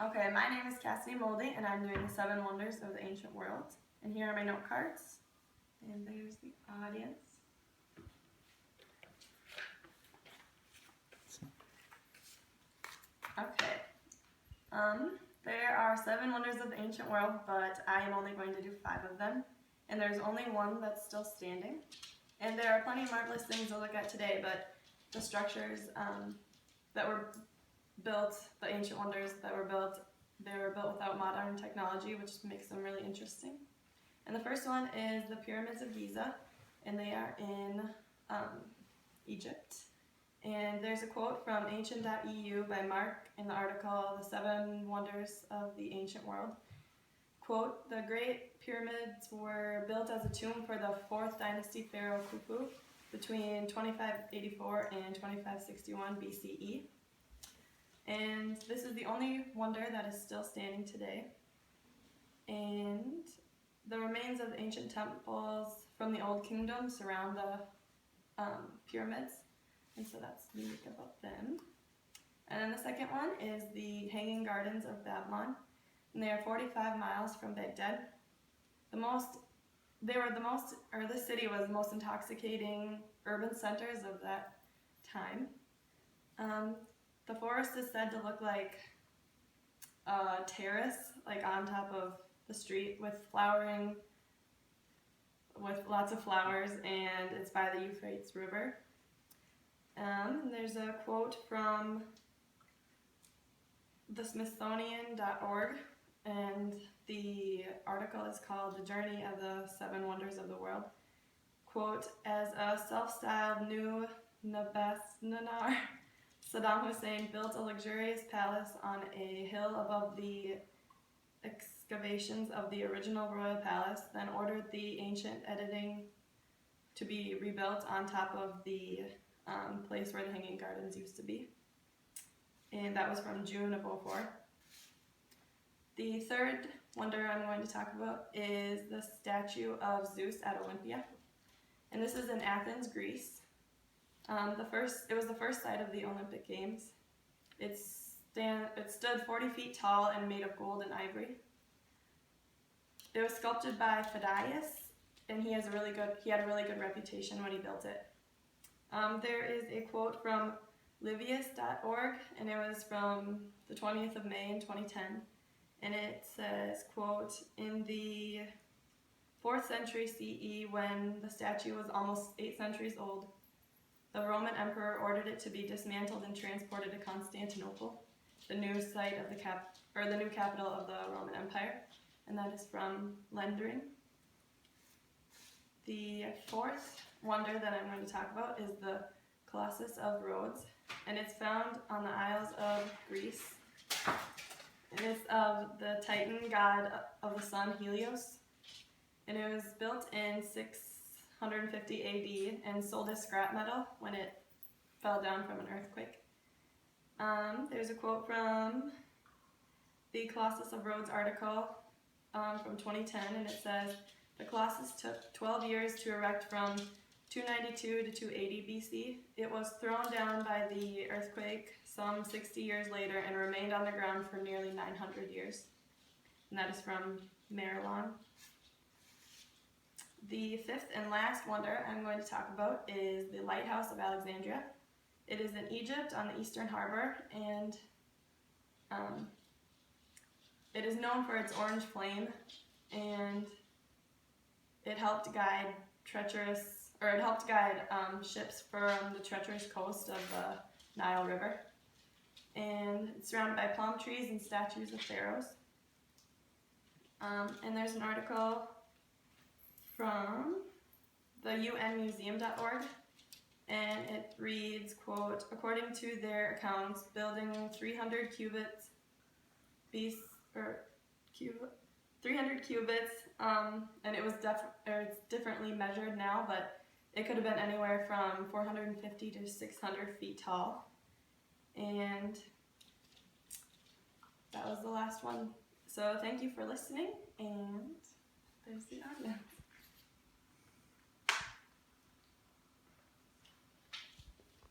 Okay, my name is Cassidy Molde, and I'm doing the 7 Wonders of the Ancient World. And here are my note cards. And there's the audience. Okay. There are 7 wonders of the ancient world, but I am only going to do 5 of them. And there's only one that's still standing. And there are plenty of marvelous things to look at today, but the structures that were built, the ancient wonders that were built, they were built without modern technology, which makes them really interesting. And the first one is the Pyramids of Giza, and they are in Egypt. And there's a quote from ancient.eu by Mark in the article, The 7 Wonders of the Ancient World. Quote, the Great Pyramids were built as a tomb for the 4th dynasty pharaoh Khufu between 2584 and 2561 BCE. And this is the only wonder that is still standing today. And the remains of ancient temples from the Old Kingdom surround the pyramids. And so that's unique about them. And then the second one is the Hanging Gardens of Babylon. And they are 45 miles from Baghdad. This city was the most intoxicating urban centers of that time. The forest is said to look like a terrace, like on top of the street with lots of flowers, and it's by the Euphrates River. And there's a quote from the Smithsonian.org, and the article is called The Journey of the 7 Wonders of the World. Quote, as a self-styled new Nabasnanar, Saddam Hussein built a luxurious palace on a hill above the excavations of the original royal palace, then ordered the ancient editing to be rebuilt on top of the place where the Hanging Gardens used to be. And that was from June of 2004. The third wonder I'm going to talk about is the statue of Zeus at Olympia. And this is in Athens, Greece. It was the first site of the Olympic Games. It stood 40 feet tall and made of gold and ivory. It was sculpted by Phidias, and he had a really good reputation when he built it. There is a quote from Livius.org, and it was from the 20th of May in 2010. And it says, quote, in the 4th century CE, when the statue was almost 8 centuries old, the Roman emperor ordered it to be dismantled and transported to Constantinople, the new site of the new capital of the Roman Empire. And that is from Lendering. The 4th wonder that I'm going to talk about is the Colossus of Rhodes, and it's found on the Isles of Greece. And it's of the Titan god of the sun, Helios. And it was built in 650 AD and sold as scrap metal when it fell down from an earthquake. There's a quote from the Colossus of Rhodes article from 2010, and it says, the Colossus took 12 years to erect from 292 to 280 BC. It was thrown down by the earthquake some 60 years later and remained on the ground for nearly 900 years. And that is from Marilon. The 5th and last wonder I'm going to talk about is the Lighthouse of Alexandria. It is in Egypt on the Eastern Harbor, and it is known for its orange flame, and it helped guide ships from the treacherous coast of the Nile River. And it's surrounded by palm trees and statues of pharaohs. And there's an article from the UNmuseum.org, and it reads, quote, according to their accounts, building 300 cubits, and it's differently measured now, but it could have been anywhere from 450 to 600 feet tall. And that was the last one. So thank you for listening, and there's the audience.